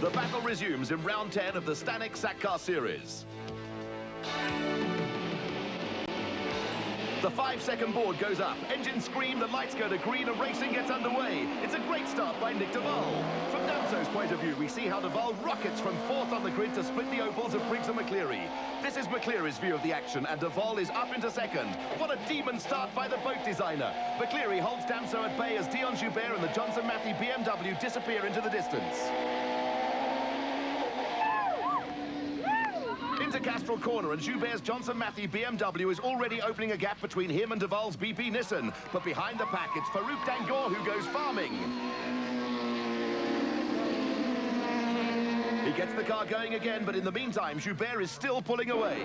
The battle resumes in round 10 of the Stannic Satcar series. The 5-second board goes up, engines scream, the lights go to green, and racing gets underway. It's a great start by Nick Duval. From Damso's point of view, we see how Duval rockets from 4th on the grid to split the Opels of Briggs and McCleary. This is McCleary's view of the action, and Duval is up into 2nd. What a demon start by the boat designer. McCleary holds Damso at bay as Dion Joubert and the Johnson Matthey BMW disappear into the distance. Into Castrol Corner, and Joubert's Johnson Matthey BMW is already opening a gap between him and Duval's BP Nissan. But behind the pack, it's Farouk Dangor who goes farming. He gets the car going again, but in the meantime, Joubert is still pulling away.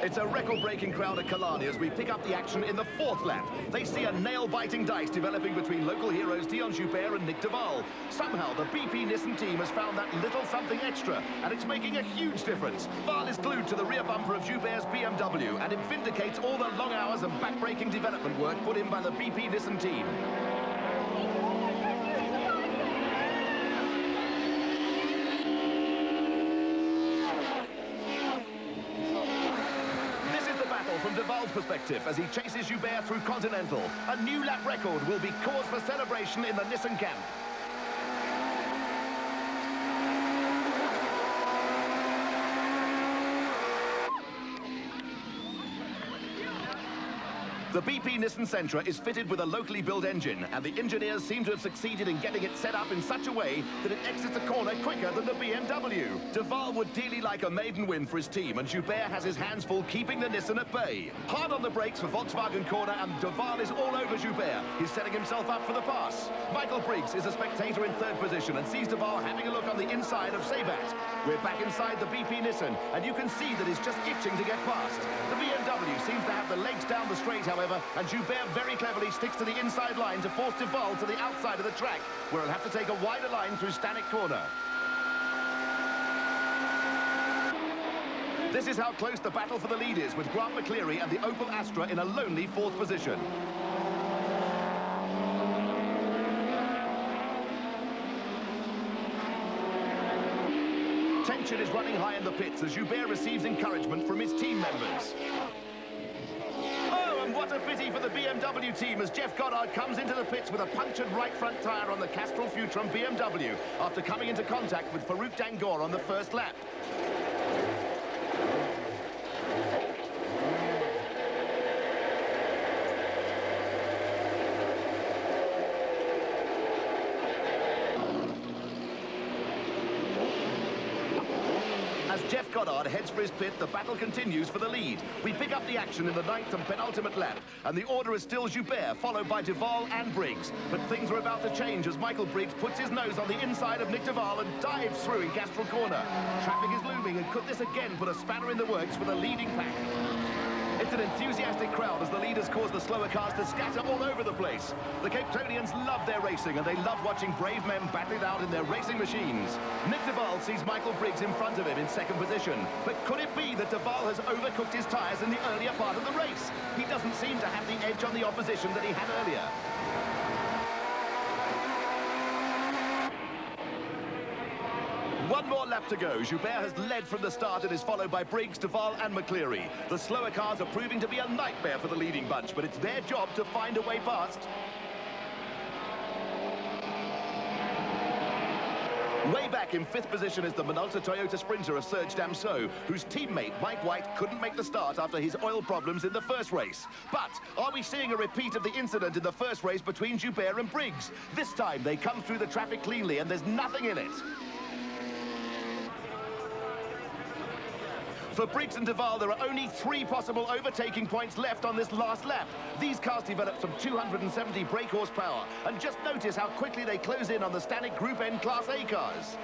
It's a record-breaking crowd at Killarney as we pick up the action in the 4th lap. They see a nail-biting dice developing between local heroes Dion Joubert and Nick Duval. Somehow, the BP Nissan team has found that little something extra, and it's making a huge difference. Val is glued to the rear bumper of Joubert's BMW, and it vindicates all the long hours and back-breaking development work put in by the BP Nissan team. From Duval's perspective, as he chases Joubert through Continental, a new lap record will be cause for celebration in the Nissan camp. The BP Nissan Sentra is fitted with a locally built engine, and the engineers seem to have succeeded in getting it set up in such a way that it exits a corner quicker than the BMW. Duval would dearly like a maiden win for his team, and Joubert has his hands full keeping the Nissan at bay. Hard on the brakes for Volkswagen corner, and Duval is all over Joubert. He's setting himself up for the pass. Michael Briggs is a spectator in 3rd position and sees Duval having a look on the inside of Sabat. We're back inside the BP Nissan, and you can see that he's just itching to get past. The BMW seems to have the legs down the straight, however, and Joubert very cleverly sticks to the inside line to force Duval to the outside of the track, where he'll have to take a wider line through Stannic corner. This is how close the battle for the lead is, with Grant McCleary and the Opel Astra in a lonely 4th position. Tension is running high in the pits as Joubert receives encouragement from his team members. Oh, and what a pity for the BMW team as Jeff Goddard comes into the pits with a punctured right front tyre on the Castrol Futron BMW after coming into contact with Farouk Dangor on the 1st lap. As Jeff Goddard heads for his pit, the battle continues for the lead. We pick up the action in the 9th and penultimate lap, and the order is still Joubert, followed by Duval and Briggs. But things are about to change as Michael Briggs puts his nose on the inside of Nick Duval and dives through in Castrol corner. Traffic is looming, and could this again put a spanner in the works for the leading pack? It's an enthusiastic crowd as the leaders cause the slower cars to scatter all over the place. The Cape Townians love their racing, and they love watching brave men battle it out in their racing machines. Nick Duval sees Michael Briggs in front of him in 2nd position. But could it be that Duval has overcooked his tyres in the earlier part of the race? He doesn't seem to have the edge on the opposition that he had earlier. One more lap to go. Joubert has led from the start and is followed by Briggs, Duval and McCleary. The slower cars are proving to be a nightmare for the leading bunch, but it's their job to find a way past. Way back in 5th position is the Minolta Toyota Sprinter of Serge Damso, whose teammate Mike White couldn't make the start after his oil problems in the 1st race. But are we seeing a repeat of the incident in the 1st race between Joubert and Briggs? This time they come through the traffic cleanly and there's nothing in it. For Briggs and Duval, there are only 3 possible overtaking points left on this last lap. These cars developed some 270 brake horsepower, and just notice how quickly they close in on the Stannic Group N Class A cars.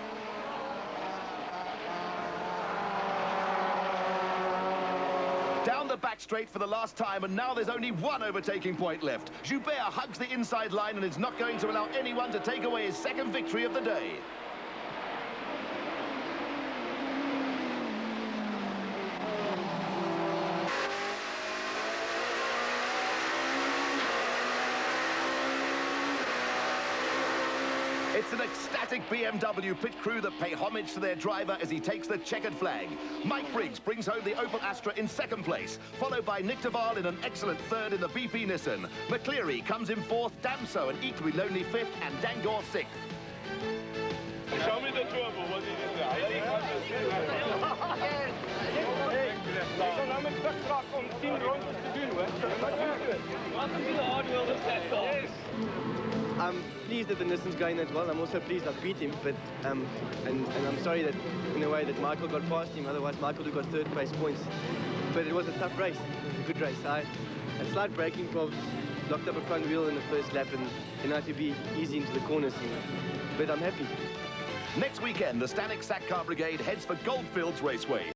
Down the back straight for the last time, and now there's only 1 overtaking point left. Joubert hugs the inside line and is not going to allow anyone to take away his 2nd victory of the day. It's an ecstatic BMW pit crew that pay homage to their driver as he takes the checkered flag. Mike Briggs brings home the Opel Astra in second place, followed by Nick Duval in an excellent third in the BP Nissan. McCleary comes in fourth, Damso an equally lonely fifth, and Dangor sixth. Show me the turbo, what did you say? I'm pleased that the Nissan's going that well. I'm also pleased I beat him, but and I'm sorry that in a way that Michael got past him. Otherwise, Michael would have got third place points. But it was a tough race. It was a good race. I had slight braking problems, locked up a front wheel in the first lap, and had to be easy into the corners. But I'm happy. Next weekend, the Stannic Satcar Brigade heads for Goldfields Raceway.